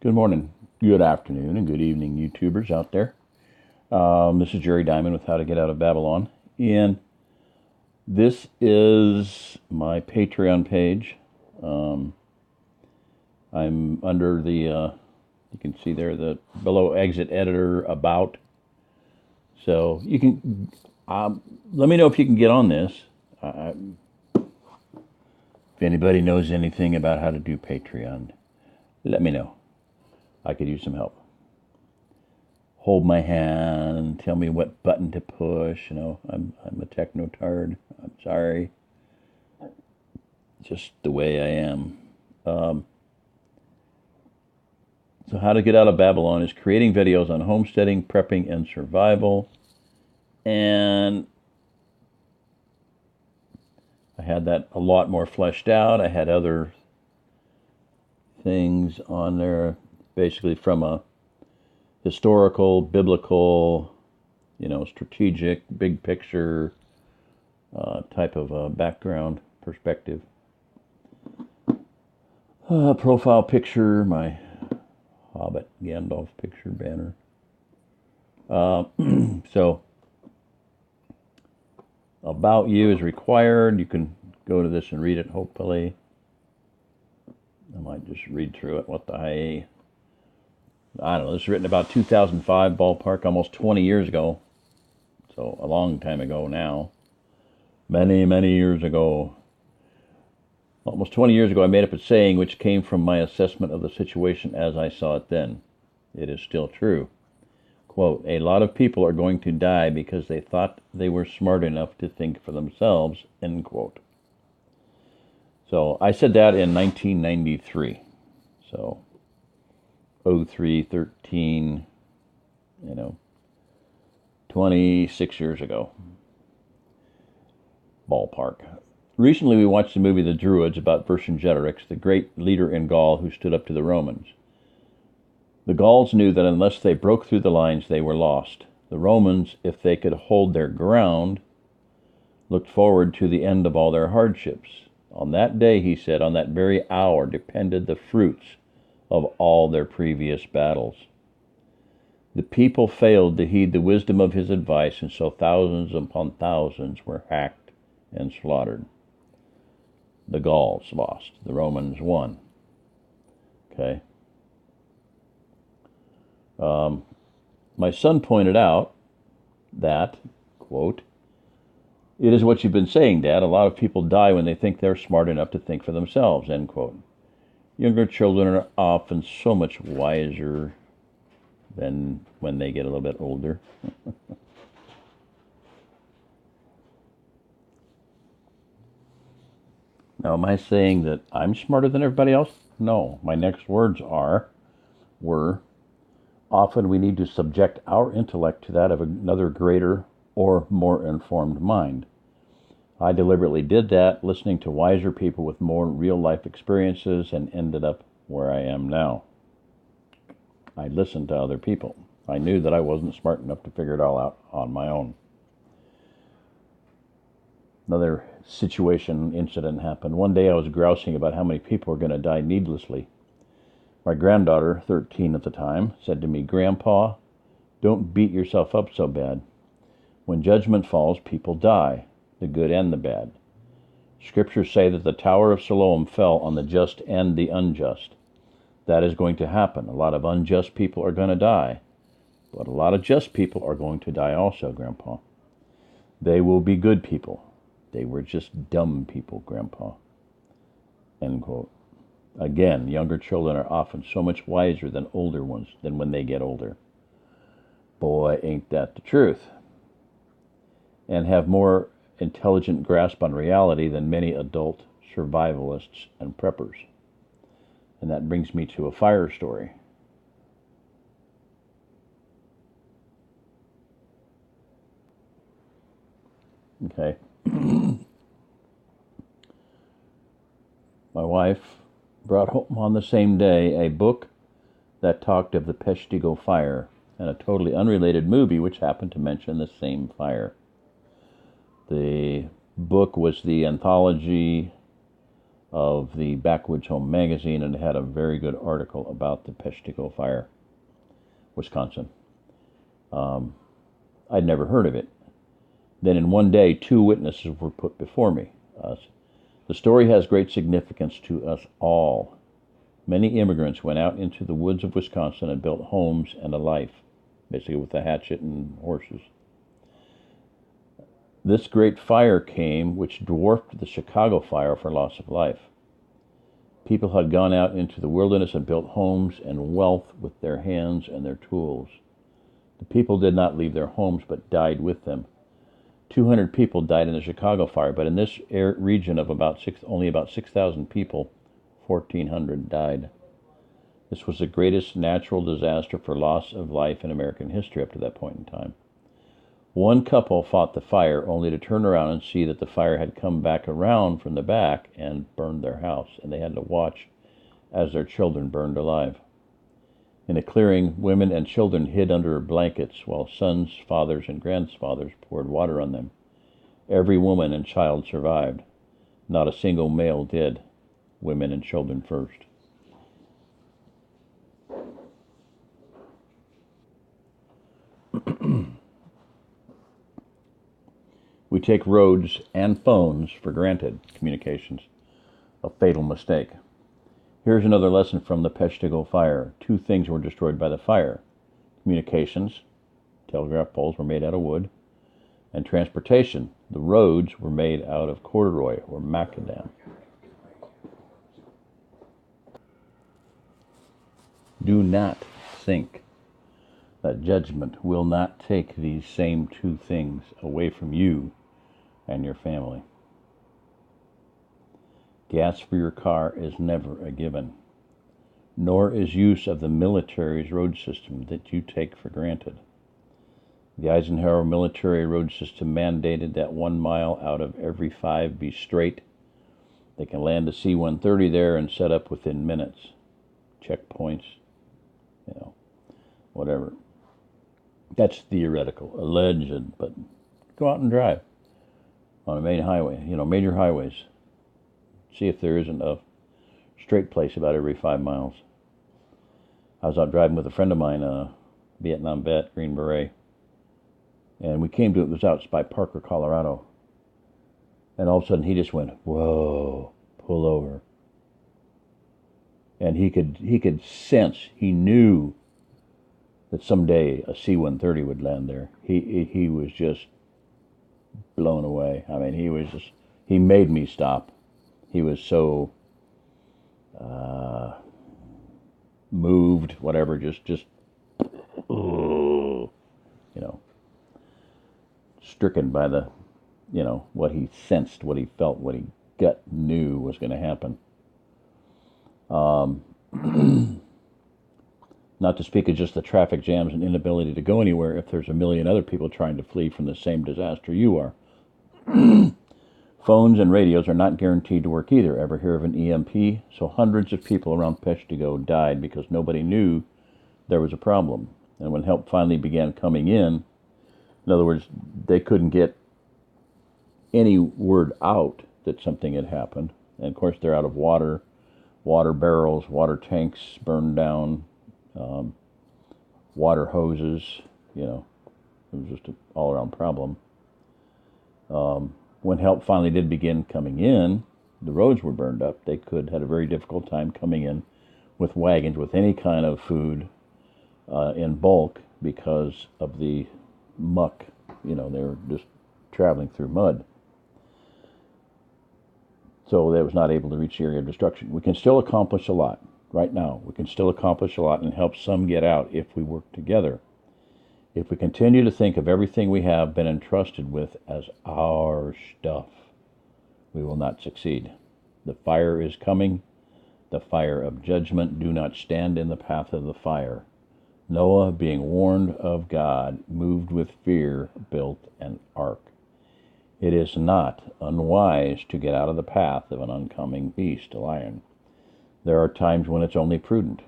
Good morning, good afternoon, and good evening, YouTubers out there. This is Jerry Diamond with How to Get Out of Babylon. And this is my Patreon page. Um, I'm under you can see there, the below exit editor about. So you can, let me know if you can get on this. If anybody knows anything about how to do Patreon, let me know. I could use some help. Hold my hand, tell me what button to push. I'm a techno tard. I'm sorry. Just the way I am. So how to get out of Babylon is creating videos on homesteading, prepping, and survival. And I had that a lot more fleshed out. I had other things on there, basically from a historical, biblical, strategic, big picture type of background perspective. Profile picture, my Hobbit Gandalf picture banner. So, about you is required. You can go to this and read it, hopefully. I might just read through it. What the hey? I don't know. This was written about 2005 ballpark, almost 20 years ago. So, a long time ago now. Many, many years ago. Almost 20 years ago, I made up a saying which came from my assessment of the situation as I saw it then. It is still true. Quote, a lot of people are going to die because they thought they were smart enough to think for themselves, end quote. So I said that in 1993. So 03, 13, 26 years ago. Ballpark. Recently we watched the movie The Druids about Vercingetorix, the great leader in Gaul who stood up to the Romans. The Gauls knew that unless they broke through the lines, they were lost. The Romans, if they could hold their ground, looked forward to the end of all their hardships. On that day, he said, on that very hour depended the fruits of all their previous battles. The people failed to heed the wisdom of his advice, and so thousands upon thousands were hacked and slaughtered. The Gauls lost. The Romans won. Okay. My son pointed out that, quote, it is what you've been saying, Dad. A lot of people die when they think they're smart enough to think for themselves, end quote. Younger children are often so much wiser than when they get a little bit older. Now, am I saying that I'm smarter than everybody else? No. My next words were, often we need to subject our intellect to that of another greater or more informed mind. I deliberately did that, listening to wiser people with more real-life experiences, and ended up where I am now. I listened to other people. I knew that I wasn't smart enough to figure it all out on my own. Another incident happened. One day I was grousing about how many people were going to die needlessly. My granddaughter, 13 at the time, said to me, Grandpa, don't beat yourself up so bad. When judgment falls, people die, the good and the bad. Scriptures say that the Tower of Siloam fell on the just and the unjust. That is going to happen. A lot of unjust people are going to die, but a lot of just people are going to die also, Grandpa. They will be good people. They were just dumb people, Grandpa. End quote. Again, younger children are often so much wiser than older ones than when they get older. Boy, ain't that the truth. And have more intelligent grasp on reality than many adult survivalists and preppers. And that brings me to a fire story. Okay. My wife brought home on the same day a book that talked of the Peshtigo fire and a totally unrelated movie which happened to mention the same fire. The book was the anthology of the Backwoods Home magazine, and it had a very good article about the Peshtigo fire, Wisconsin. I'd never heard of it. Then in one day, 2 witnesses were put before me. The story has great significance to us all. Many immigrants went out into the woods of Wisconsin and built homes and a life, basically with a hatchet and horses. This great fire came, which dwarfed the Chicago fire for loss of life. People had gone out into the wilderness and built homes and wealth with their hands and their tools. The people did not leave their homes, but died with them. 200 people died in the Chicago fire, but in this region of only about 6,000 people, 1,400 died. This was the greatest natural disaster for loss of life in American history up to that point in time. One couple fought the fire only to turn around and see that the fire had come back around from the back and burned their house, and they had to watch as their children burned alive. In a clearing, women and children hid under blankets while sons, fathers, and grandfathers poured water on them. Every woman and child survived. Not a single male did. Women and children first. We take roads and phones for granted. Communications, a fatal mistake. Here's another lesson from the Peshtigo fire. 2 things were destroyed by the fire. Communications, telegraph poles were made out of wood, and transportation, the roads were made out of corduroy or macadam. Do not think that judgment will not take these same 2 things away from you and your family. Gas for your car is never a given, nor is use of the military's road system that you take for granted. The Eisenhower military road system mandated that 1 mile out of every 5 be straight. They can land a C-130 there and set up within minutes. Checkpoints, whatever. That's theoretical, alleged, but go out and drive on a main highway, major highways. See if there isn't a straight place about every 5 miles. I was out driving with a friend of mine, a Vietnam vet, Green Beret, and we came to it was out by Parker, Colorado. And all of a sudden he just went, "Whoa, pull over." And he could sense, he knew that someday a C-130 would land there. He was just blown away. I mean, he made me stop. He was so moved, whatever, just stricken by the, what he sensed, what he felt, what he gut knew was going to happen. Not to speak of just the traffic jams and inability to go anywhere if there's a million other people trying to flee from the same disaster you are. Phones and radios are not guaranteed to work either. Ever hear of an EMP? So hundreds of people around Peshtigo died because nobody knew there was a problem. And when help finally began coming in other words, they couldn't get any word out that something had happened. And of course, they're out of water, water barrels, water tanks burned down, water hoses, it was just an all-around problem. When help finally did begin coming in, the roads were burned up. They had a very difficult time coming in with wagons, with any kind of food in bulk because of the muck. They were just traveling through mud. So they was not able to reach the area of destruction. We can still accomplish a lot right now. We can still accomplish a lot and help some get out if we work together. If we continue to think of everything we have been entrusted with as our stuff, we will not succeed. The fire is coming, the fire of judgment. Do not stand in the path of the fire. Noah, being warned of God, moved with fear, built an ark. It is not unwise to get out of the path of an oncoming beast, a lion. There are times when it's only prudent.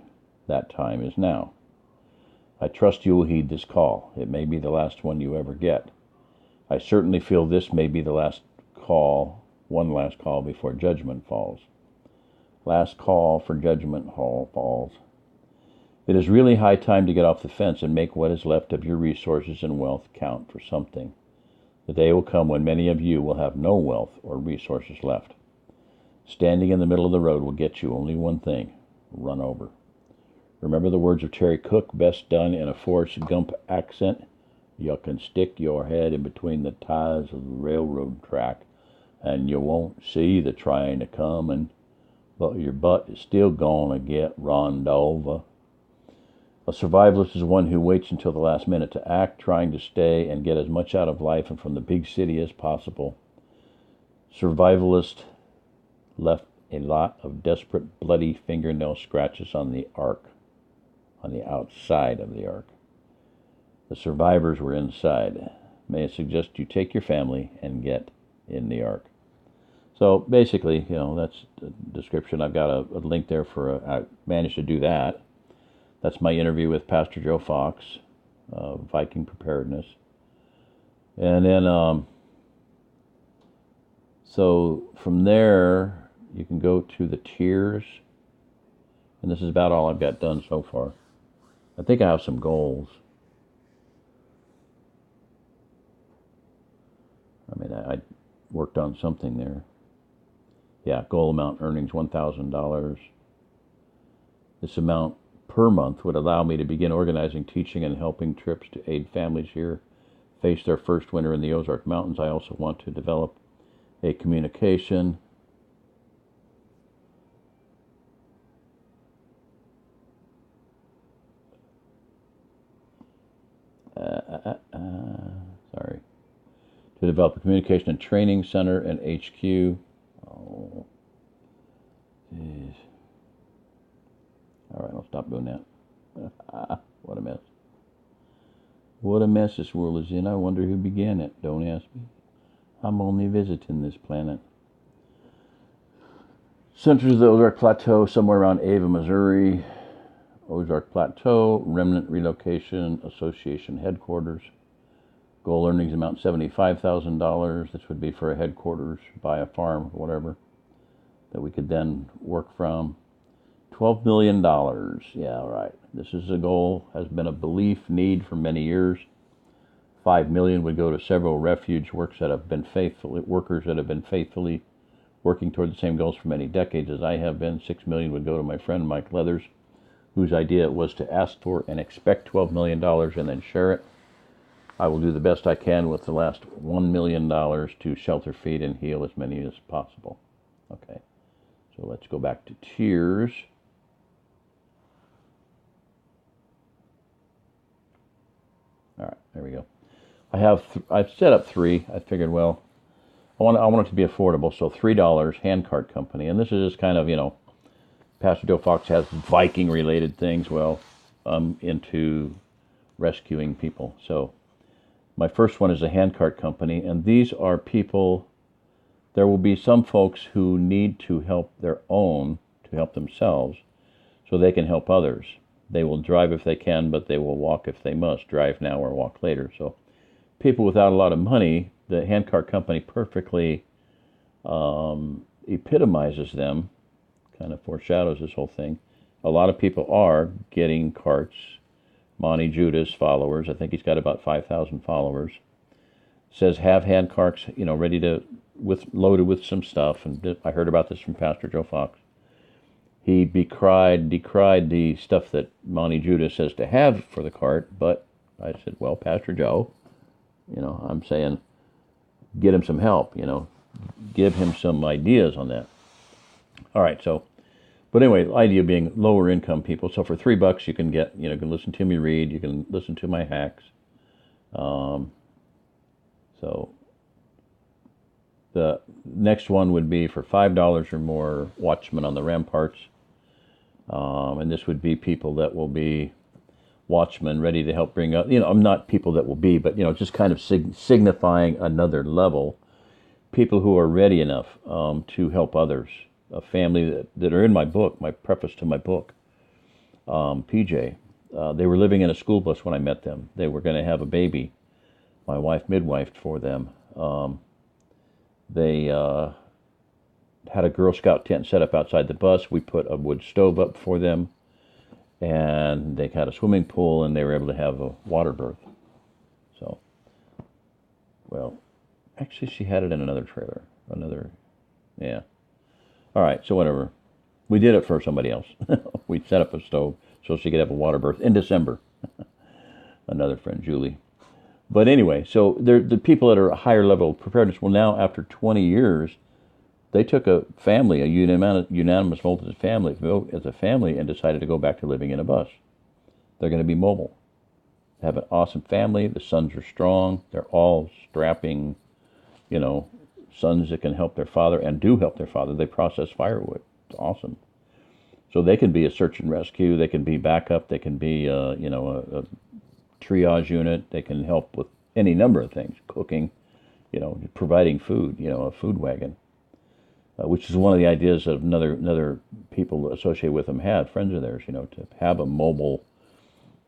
That time is now. I trust you will heed this call. It may be the last one you ever get. I certainly feel this may be the last call, one last call before judgment falls. Last call for Judgment Hall Falls. It is really high time to get off the fence and make what is left of your resources and wealth count for something. The day will come when many of you will have no wealth or resources left. Standing in the middle of the road will get you only one thing: run over. Remember the words of Terry Cook, best done in a Forrest Gump accent? You can stick your head in between the ties of the railroad track, and you won't see the train a-comin', but your butt is still gonna get run over. A survivalist is one who waits until the last minute to act, trying to stay and get as much out of life and from the big city as possible. Survivalist left a lot of desperate, bloody fingernail scratches on the ark, on the outside of the ark. The survivors were inside. May I suggest you take your family and get in the ark. So basically, that's the description. I've got a link there I managed to do that. That's my interview with Pastor Joe Fox, Viking Preparedness. And then, so from there, you can go to the tiers. And this is about all I've got done so far. I think I have some goals. I worked on something there. Yeah, goal amount earnings, $1,000. This amount per month would allow me to begin organizing, teaching, and helping trips to aid families here face their first winter in the Ozark Mountains. I also want to develop a communication to develop a communication and training center and HQ. Oh, jeez. All right, I'll stop doing that. What a mess. What a mess this world is in. I wonder who began it. Don't ask me. I'm only visiting this planet. Centers of the Ozark Plateau, somewhere around Ava, Missouri. Ozark Plateau, Remnant Relocation Association headquarters. Goal earnings amount $75,000. This would be for a headquarters, buy a farm, whatever, that we could then work from. $12 million. Yeah, right. This is a goal, has been a belief need for many years. $5 million would go to several refuge workers that have been faithfully working toward the same goals for many decades as I have been. $6 million would go to my friend Mike Leathers, whose idea it was to ask for and expect $12 million and then share it. I will do the best I can with the last $1 million to shelter, feed, and heal as many as possible. Okay, so let's go back to tiers. All right, there we go. I've set up three. I figured, well, I want it to be affordable, so $3 handcart company, and this is just kind of, Pastor Joe Fox has Viking-related things. Well, I'm into rescuing people, so my first one is a handcart company, and these are people. There will be some folks who need to help themselves, so they can help others. They will drive if they can, but they will walk if they must. Drive now or walk later. So people without a lot of money, the handcart company perfectly epitomizes them, kind of foreshadows this whole thing. A lot of people are getting carts. Monty Judas followers, I think he's got about 5,000 followers, says have hand carts, ready to, loaded with some stuff. And I heard about this from Pastor Joe Fox. He decried the stuff that Monty Judas says to have for the cart, but I said, well, Pastor Joe, I'm saying get him some help, give him some ideas on that. All right, so, but anyway, the idea being lower income people. So for $3 you can get, you can listen to me read, you can listen to my hacks. So the next one would be for $5 or more, Watchmen on the Ramparts. And this would be people that will be watchmen ready to help bring up, I'm not people that will be, but, just kind of signifying another level. People who are ready enough to help others. A family that are in my book, my preface to my book, PJ. They were living in a school bus when I met them. They were going to have a baby. My wife midwifed for them. They had a Girl Scout tent set up outside the bus. We put a wood stove up for them, and they had a swimming pool, and they were able to have a water birth. So, well, actually, she had it in another trailer. Yeah. All right, so whatever. We did it for somebody else. We set up a stove so she could have a water birth in December. Another friend, Julie. But anyway, so the people that are a higher level of preparedness, well, now after 20 years, they took a family, a unanimous vote as a family, and decided to go back to living in a bus. They're going to be mobile. They have an awesome family. The sons are strong. They're all strapping, sons that can help their father and do help their father. They process firewood. It's awesome. So they can be a search and rescue. They can be backup. They can be, a triage unit. They can help with any number of things, cooking, providing food, a food wagon, which is one of the ideas that another people associated with them had, friends of theirs, to have a mobile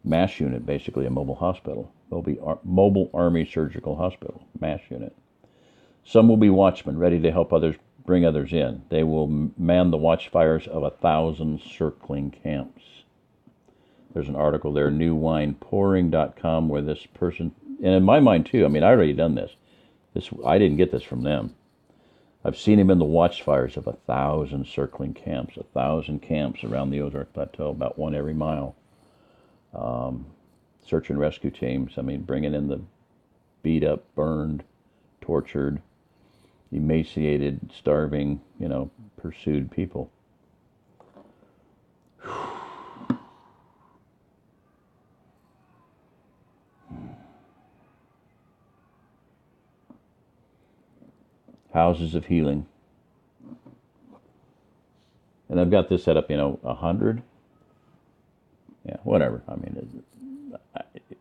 MASH unit, basically a mobile hospital, mobile Army Surgical Hospital, MASH unit. Some will be watchmen, ready to help others, bring others in. They will man the watchfires of 1,000 circling camps. There's an article there, newwinepouring.com, where this person, and in my mind too, I already done this. I didn't get this from them. I've seen him in the watchfires of 1,000 circling camps, 1,000 camps around the Ozark Plateau, about one every mile. Search and rescue teams, bringing in the beat up, burned, tortured, emaciated, starving, pursued people. Houses of healing. And I've got this set up, 100. Yeah, whatever.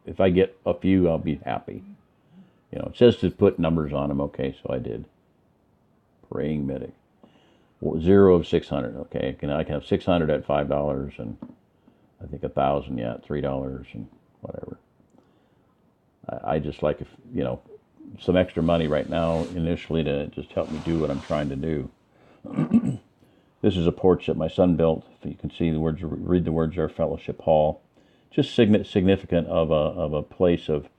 If I get a few, I'll be happy. It says to put numbers on them. Okay, so I did. Praying medic. 0 of 600. Okay, I can have 600 at $5, and I think 1,000, at $3 and whatever. I just like, if some extra money right now initially to just help me do what I'm trying to do. This is a porch that my son built. You can see the words, read the words there, Fellowship Hall. Just significant of a place of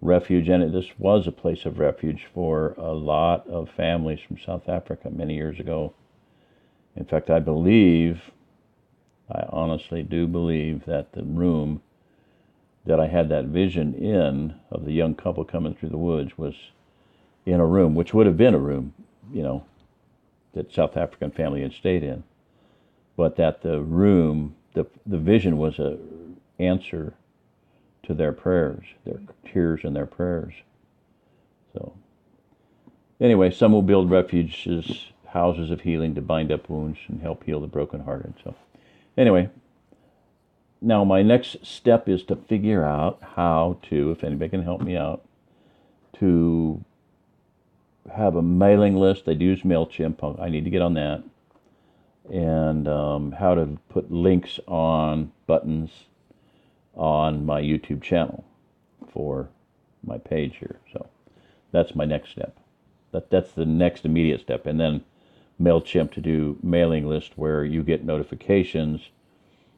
refuge, and this was a place of refuge for a lot of families from South Africa many years ago. In fact, I honestly do believe that the room that I had that vision in of the young couple coming through the woods was in a room, which would have been a room, that South African family had stayed in, but that the room, the vision was a answer to their prayers, their tears and their prayers. So anyway, some will build refuges, houses of healing to bind up wounds and help heal the brokenhearted. So anyway, now my next step is to figure out how to, if anybody can help me out, to have a mailing list. They use MailChimp. I need to get on that. And how to put links on buttons on my YouTube channel for my page here. So that's my next step. That's the next immediate step. And then MailChimp to do mailing list where you get notifications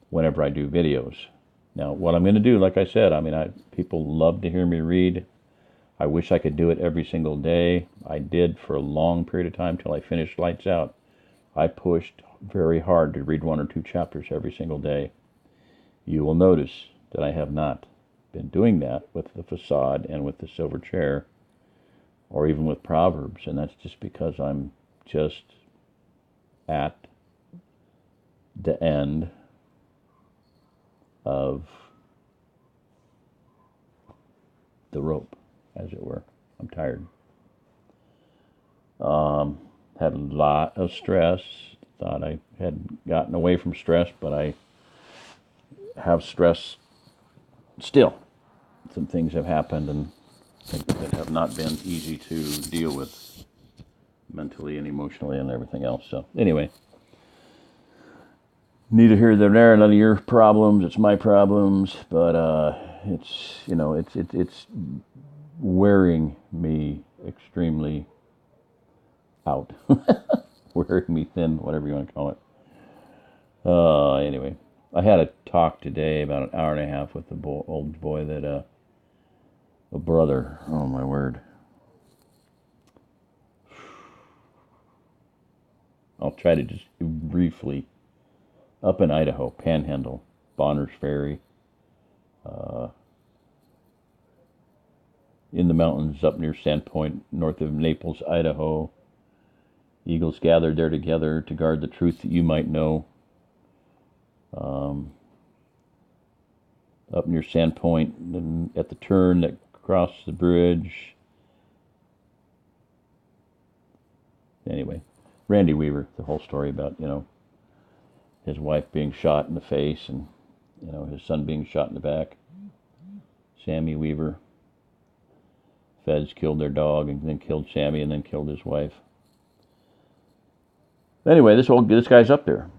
whenever I do videos. Now, what I'm going to do, like I said, people love to hear me read. I wish I could do it every single day. I did for a long period of time till I finished Lights Out. I pushed very hard to read 1 or 2 chapters every single day. You will notice that I have not been doing that with the Facade and with the Silver Chair, or even with Proverbs, and that's just because I'm just at the end of the rope, as it were. I'm tired. Had a lot of stress. Thought I had gotten away from stress, but I have stress still. Some things have happened and that have not been easy to deal with mentally and emotionally and everything else. So anyway, neither here nor there. None of your problems. It's my problems. But it's wearing me extremely out. wearing me thin, whatever you want to call it. Anyway, I had a talk today about an hour and a half with the old boy that, a brother, oh my word. I'll try to just briefly, up in Idaho, Panhandle, Bonners Ferry, in the mountains up near Sandpoint, north of Naples, Idaho. Eagles gathered there together to guard the truth that you might know. Up near Sandpoint, and at the turn that crossed the bridge. Anyway, Randy Weaver, the whole story about, his wife being shot in the face and, his son being shot in the back. Sammy Weaver. Feds killed their dog and then killed Sammy and then killed his wife. Anyway, this guy's up there,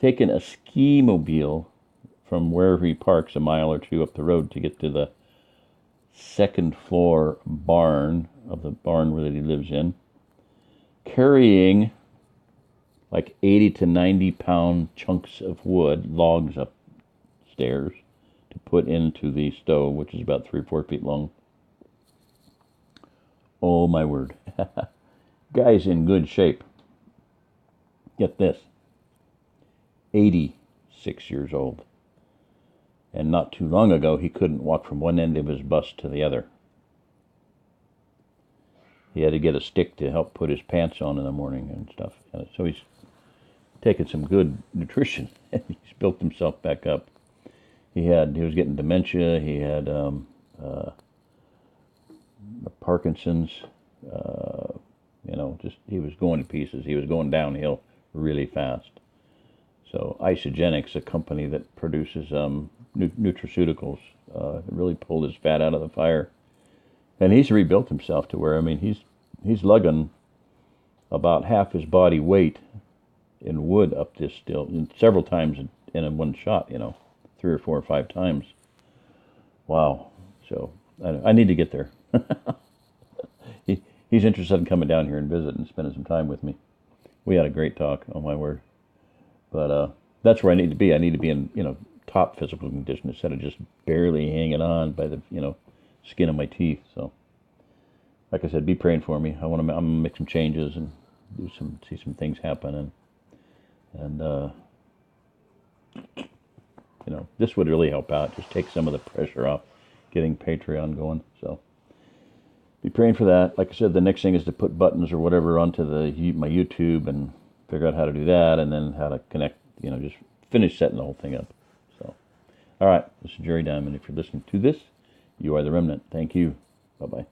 taking a ski mobile from wherever he parks a mile or two up the road to get to the second floor barn of the barn that he lives in, carrying like 80 to 90 pound chunks of wood, logs upstairs to put into the stove, which is about 3 or 4 feet long. Oh my word. Guy's in good shape. Get this. 86 years old. And not too long ago, he couldn't walk from one end of his bus to the other. He had to get a stick to help put his pants on in the morning and stuff. So he's taken some good nutrition, and he's built himself back up. He was getting dementia. He had Parkinson's. He was going to pieces. He was going downhill really fast. So Isogenics, a company that produces nutraceuticals, really pulled his fat out of the fire, and he's rebuilt himself to where he's lugging about half his body weight in wood up this still, several times in one shot. 3 or 4 or 5 times. Wow. So I need to get there. He's interested in coming down here and visit and spending some time with me. We had a great talk, oh my word. But that's where I need to be. I need to be in, top physical condition instead of just barely hanging on by the, skin of my teeth. So, like I said, be praying for me. I'm gonna make some changes and see some things happen, and this would really help out. Just take some of the pressure off getting Patreon going. So, be praying for that. Like I said, the next thing is to put buttons or whatever onto my YouTube and figure out how to do that, and then how to connect, just finish setting the whole thing up. So, all right, this is Jerry Diamond. If you're listening to this, you are the remnant. Thank you. Bye-bye.